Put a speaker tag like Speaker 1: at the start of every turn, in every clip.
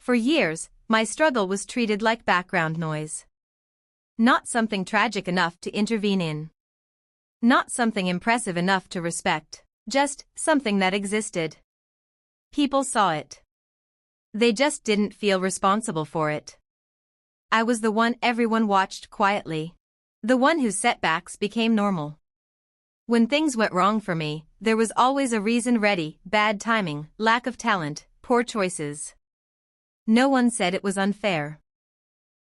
Speaker 1: For years, my struggle was treated like background noise. Not something tragic enough to intervene in. Not something impressive enough to respect, just something that existed. People saw it. They just didn't feel responsible for it. I was the one everyone watched quietly. The one whose setbacks became normal. When things went wrong for me, there was always a reason ready: bad timing, lack of talent, poor choices. No one said it was unfair.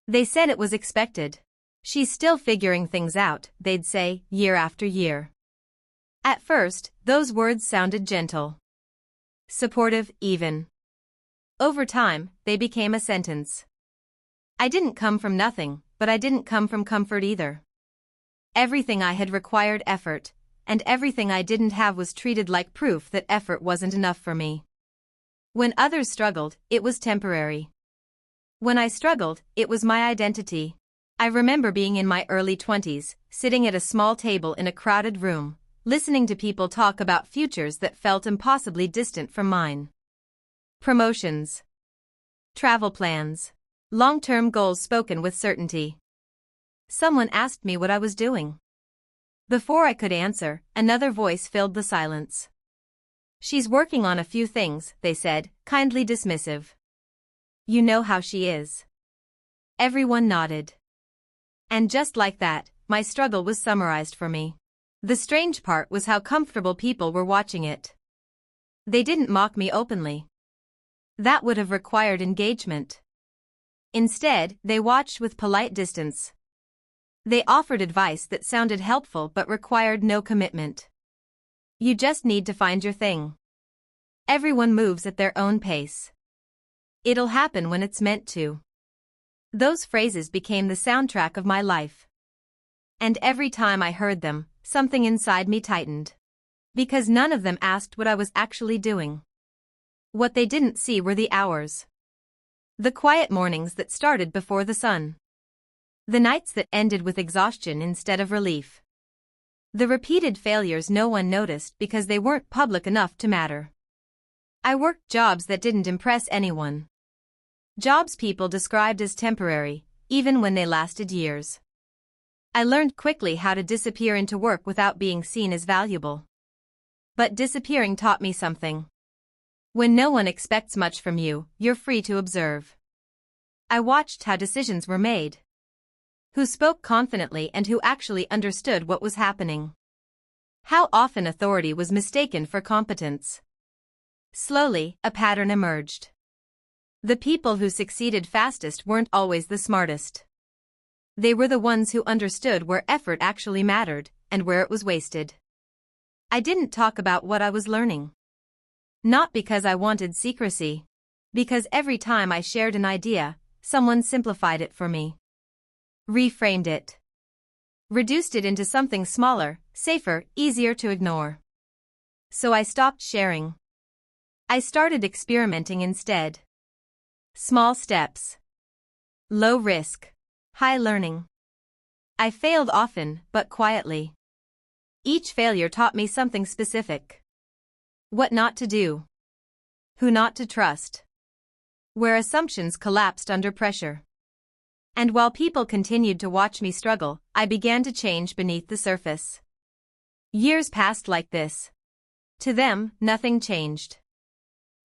Speaker 1: They said it was expected. She's still figuring things out, they'd say, year after year. At first, those words sounded gentle. Supportive, even. Over time, they became a sentence. I didn't come from nothing, but I didn't come from comfort either. Everything I had required effort, and everything I didn't have was treated like proof that effort wasn't enough for me. When others struggled, it was temporary. When I struggled, it was my identity. I remember being in my early 20s, sitting at a small table in a crowded room, listening to people talk about futures that felt impossibly distant from mine. Promotions. Travel plans. Long-term goals spoken with certainty. Someone asked me what I was doing. Before I could answer, another voice filled the silence. She's working on a few things, they said, kindly dismissive. You know how she is. Everyone nodded. And just like that, my struggle was summarized for me. The strange part was how comfortable people were watching it. They didn't mock me openly. That would have required engagement. Instead, they watched with polite distance. They offered advice that sounded helpful but required no commitment. You just need to find your thing. Everyone moves at their own pace. It'll happen when it's meant to. Those phrases became the soundtrack of my life. And every time I heard them, something inside me tightened. Because none of them asked what I was actually doing. What they didn't see were the hours. The quiet mornings that started before the sun. The nights that ended with exhaustion instead of relief. The repeated failures no one noticed because they weren't public enough to matter. I worked jobs that didn't impress anyone. Jobs people described as temporary, even when they lasted years. I learned quickly how to disappear into work without being seen as valuable. But disappearing taught me something. When no one expects much from you, you're free to observe. I watched how decisions were made. Who spoke confidently and who actually understood what was happening. How often authority was mistaken for competence. Slowly, a pattern emerged. The people who succeeded fastest weren't always the smartest. They were the ones who understood where effort actually mattered, and where it was wasted. I didn't talk about what I was learning. Not because I wanted secrecy. Because every time I shared an idea, someone simplified it for me. Reframed it. Reduced it into something smaller, safer, easier to ignore. So I stopped sharing. I started experimenting instead. Small steps. Low risk. High learning. I failed often, but quietly. Each failure taught me something specific. What not to do. Who not to trust. Where assumptions collapsed under pressure. And while people continued to watch me struggle, I began to change beneath the surface. Years passed like this. To them, nothing changed.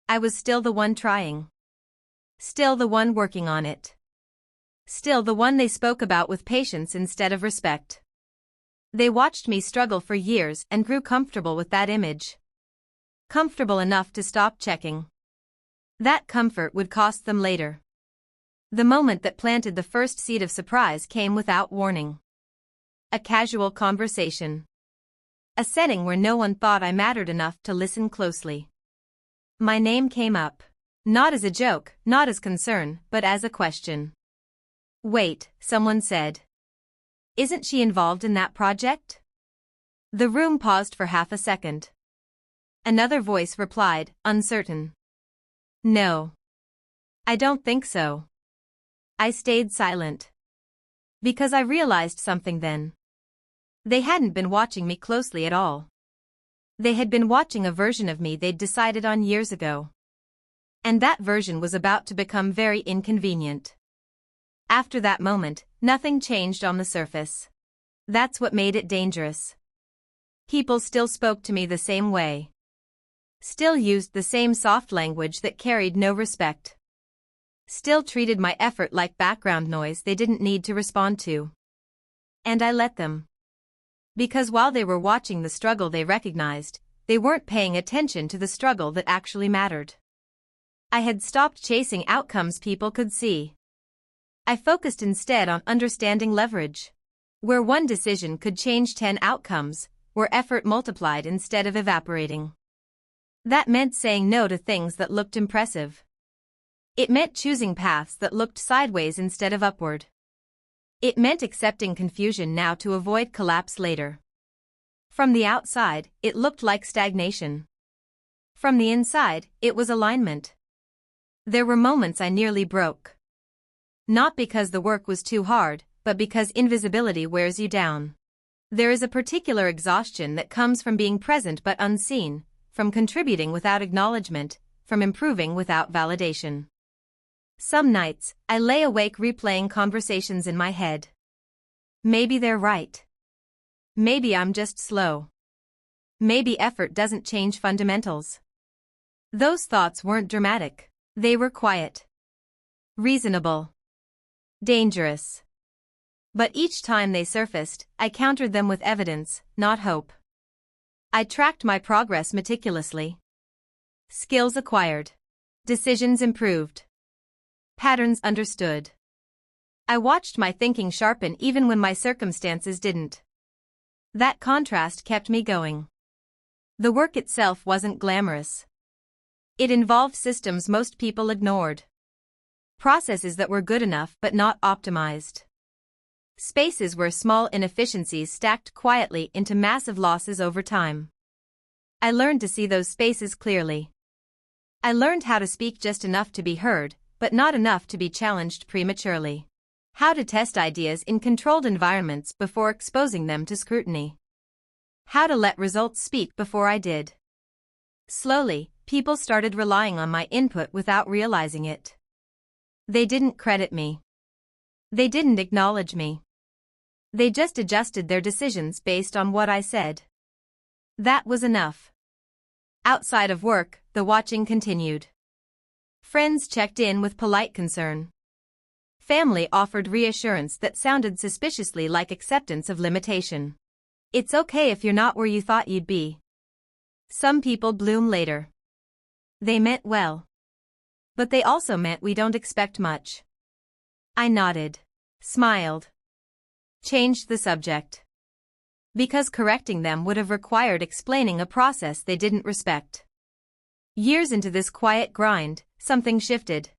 Speaker 1: I was still the one trying. Still the one working on it. Still the one they spoke about with patience instead of respect. They watched me struggle for years and grew comfortable with that image. Comfortable enough to stop checking. That comfort would cost them later. The moment that planted the first seed of surprise came without warning. A casual conversation. A setting where no one thought I mattered enough to listen closely. My name came up. Not as a joke, not as concern, but as a question. Wait, someone said. Isn't she involved in that project? The room paused for half a second. Another voice replied, uncertain. No. I don't think so. I stayed silent. Because I realized something then. They hadn't been watching me closely at all. They had been watching a version of me they'd decided on years ago. And that version was about to become very inconvenient. After that moment, nothing changed on the surface. That's what made it dangerous. People still spoke to me the same way. Still used the same soft language that carried no respect. Still treated my effort like background noise they didn't need to respond to. And I let them. Because while they were watching the struggle they recognized, they weren't paying attention to the struggle that actually mattered. I had stopped chasing outcomes people could see. I focused instead on understanding leverage. Where one decision could change 10 outcomes, where effort multiplied instead of evaporating. That meant saying no to things that looked impressive. It meant choosing paths that looked sideways instead of upward. It meant accepting confusion now to avoid collapse later. From the outside, it looked like stagnation. From the inside, it was alignment. There were moments I nearly broke. Not because the work was too hard, but because invisibility wears you down. There is a particular exhaustion that comes from being present but unseen, from contributing without acknowledgement, from improving without validation. Some nights, I lay awake replaying conversations in my head. Maybe they're right. Maybe I'm just slow. Maybe effort doesn't change fundamentals. Those thoughts weren't dramatic. They were quiet. Reasonable. Dangerous. But each time they surfaced, I countered them with evidence, not hope. I tracked my progress meticulously. Skills acquired. Decisions improved. Patterns understood. I watched my thinking sharpen even when my circumstances didn't. That contrast kept me going. The work itself wasn't glamorous. It involved systems most people ignored. Processes that were good enough but not optimized. Spaces where small inefficiencies stacked quietly into massive losses over time. I learned to see those spaces clearly. I learned how to speak just enough to be heard, but not enough to be challenged prematurely. How to test ideas in controlled environments before exposing them to scrutiny. How to let results speak before I did. Slowly, people started relying on my input without realizing it. They didn't credit me. They didn't acknowledge me. They just adjusted their decisions based on what I said. That was enough. Outside of work, the watching continued. Friends checked in with polite concern. Family offered reassurance that sounded suspiciously like acceptance of limitation. It's okay if you're not where you thought you'd be. Some people bloom later. They meant well. But they also meant we don't expect much. I nodded. Smiled. Changed the subject. Because correcting them would have required explaining a process they didn't respect. Years into this quiet grind, something shifted.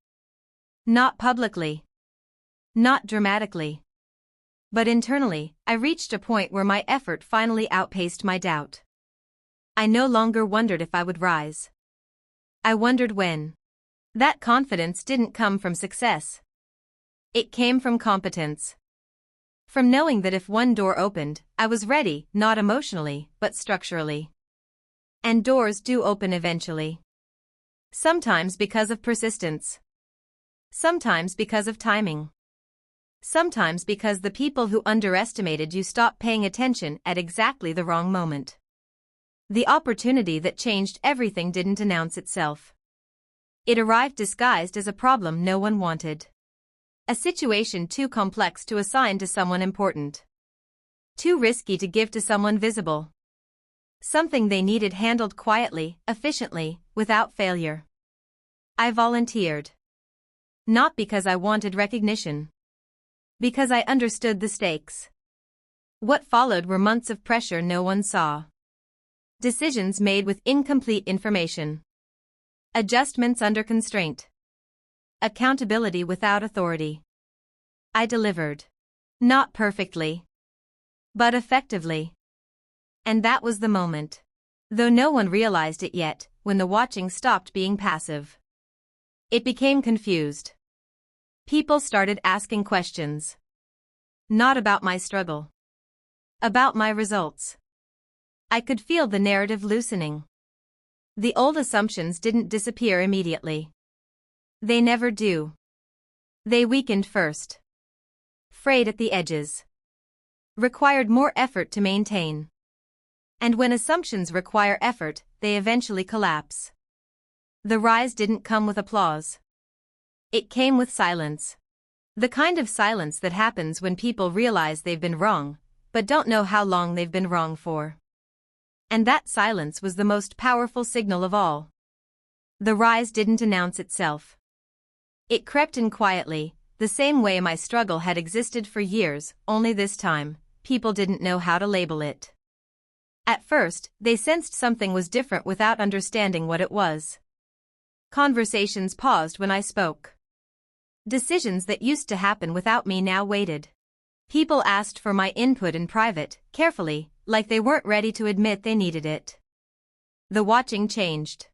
Speaker 1: Not publicly. Not dramatically. But internally, I reached a point where my effort finally outpaced my doubt. I no longer wondered if I would rise. I wondered when. That confidence didn't come from success. It came from competence. From knowing that if one door opened, I was ready, not emotionally, but structurally. And doors do open eventually. Sometimes because of persistence. Sometimes because of timing. Sometimes because the people who underestimated you stopped paying attention at exactly the wrong moment. The opportunity that changed everything didn't announce itself. It arrived disguised as a problem no one wanted. A situation too complex to assign to someone important. Too risky to give to someone visible. Something they needed handled quietly, efficiently, without failure. I volunteered. Not because I wanted recognition. Because I understood the stakes. What followed were months of pressure no one saw. Decisions made with incomplete information. Adjustments under constraint. Accountability without authority. I delivered. Not perfectly. But effectively. And that was the moment. Though no one realized it yet, when the watching stopped being passive. It became confused. People started asking questions. Not about my struggle. About my results. I could feel the narrative loosening. The old assumptions didn't disappear immediately. They never do. They weakened first. Frayed at the edges. Required more effort to maintain. And when assumptions require effort, they eventually collapse. The rise didn't come with applause. It came with silence. The kind of silence that happens when people realize they've been wrong, but don't know how long they've been wrong for. And that silence was the most powerful signal of all. The rise didn't announce itself. It crept in quietly, the same way my struggle had existed for years, only this time, people didn't know how to label it. At first, they sensed something was different without understanding what it was. Conversations paused when I spoke. Decisions that used to happen without me now waited. People asked for my input in private, carefully, like they weren't ready to admit they needed it. The watching changed.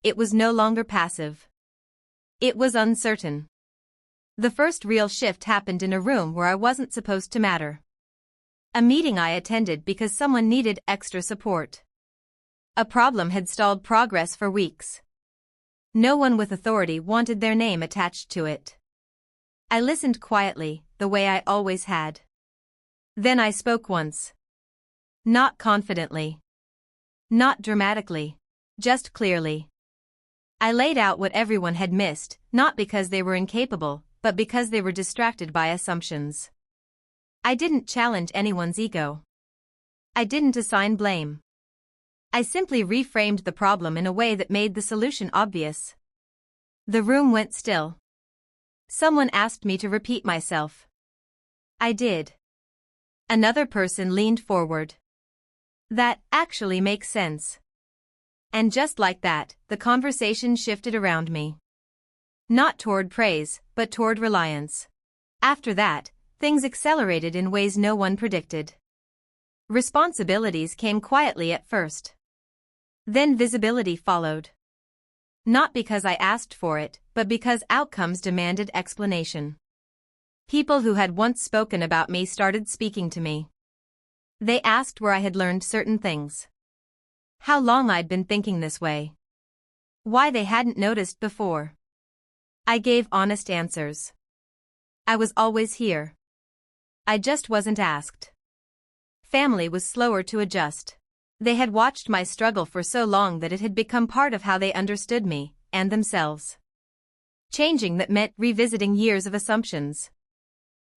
Speaker 1: It was no longer passive. It was uncertain. The first real shift happened in a room where I wasn't supposed to matter. A meeting I attended because someone needed extra support. A problem had stalled progress for weeks. No one with authority wanted their name attached to it. I listened quietly, the way I always had. Then I spoke once. Not confidently. Not dramatically. Just clearly. I laid out what everyone had missed, not because they were incapable, but because they were distracted by assumptions. I didn't challenge anyone's ego. I didn't assign blame. I simply reframed the problem in a way that made the solution obvious. The room went still. Someone asked me to repeat myself. I did. Another person leaned forward. That actually makes sense. And just like that, the conversation shifted around me. Not toward praise, but toward reliance. After that, things accelerated in ways no one predicted. Responsibilities came quietly at first. Then visibility followed. Not because I asked for it, but because outcomes demanded explanation. People who had once spoken about me started speaking to me. They asked where I had learned certain things. How long I'd been thinking this way. Why they hadn't noticed before. I gave honest answers. I was always here. I just wasn't asked. Family was slower to adjust. They had watched my struggle for so long that it had become part of how they understood me, and themselves. Changing that meant revisiting years of assumptions.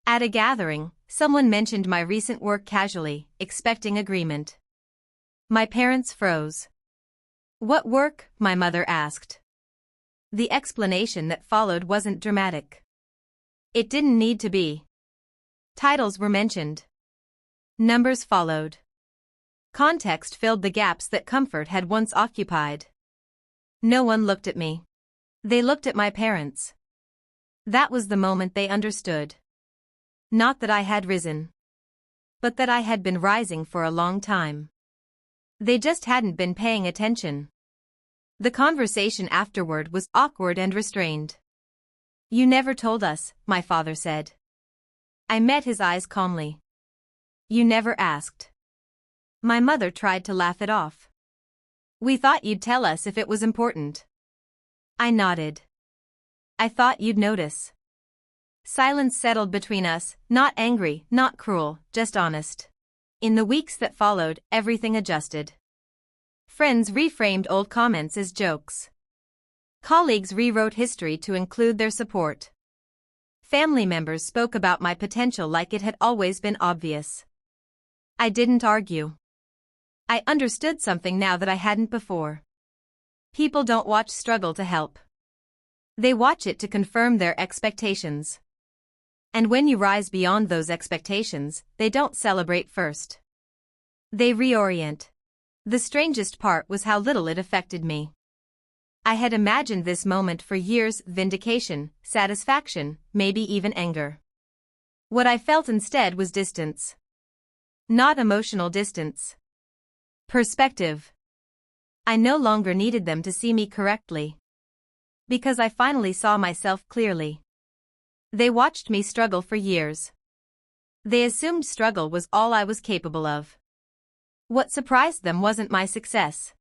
Speaker 1: At a gathering, someone mentioned my recent work casually, expecting agreement. My parents froze. What work? My mother asked. The explanation that followed wasn't dramatic. It didn't need to be. Titles were mentioned. Numbers followed. Context filled the gaps that comfort had once occupied. No one looked at me. They looked at my parents. That was the moment they understood. Not that I had risen. But that I had been rising for a long time. They just hadn't been paying attention. The conversation afterward was awkward and restrained. You never told us, my father said. I met his eyes calmly. You never asked. My mother tried to laugh it off. We thought you'd tell us if it was important. I nodded. I thought you'd notice. Silence settled between us, not angry, not cruel, just honest. In the weeks that followed, everything adjusted. Friends reframed old comments as jokes. Colleagues rewrote history to include their support. Family members spoke about my potential like it had always been obvious. I didn't argue. I understood something now that I hadn't before. People don't watch struggle to help. They watch it to confirm their expectations. And when you rise beyond those expectations, they don't celebrate first. They reorient. The strangest part was how little it affected me. I had imagined this moment for years: vindication, satisfaction, maybe even anger. What I felt instead was distance. Not emotional distance. Perspective. I no longer needed them to see me correctly. Because I finally saw myself clearly. They watched me struggle for years. They assumed struggle was all I was capable of. What surprised them wasn't my success.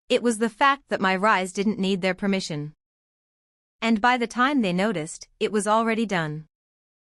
Speaker 1: It was the fact that my rise didn't need their permission. And by the time they noticed, it was already done.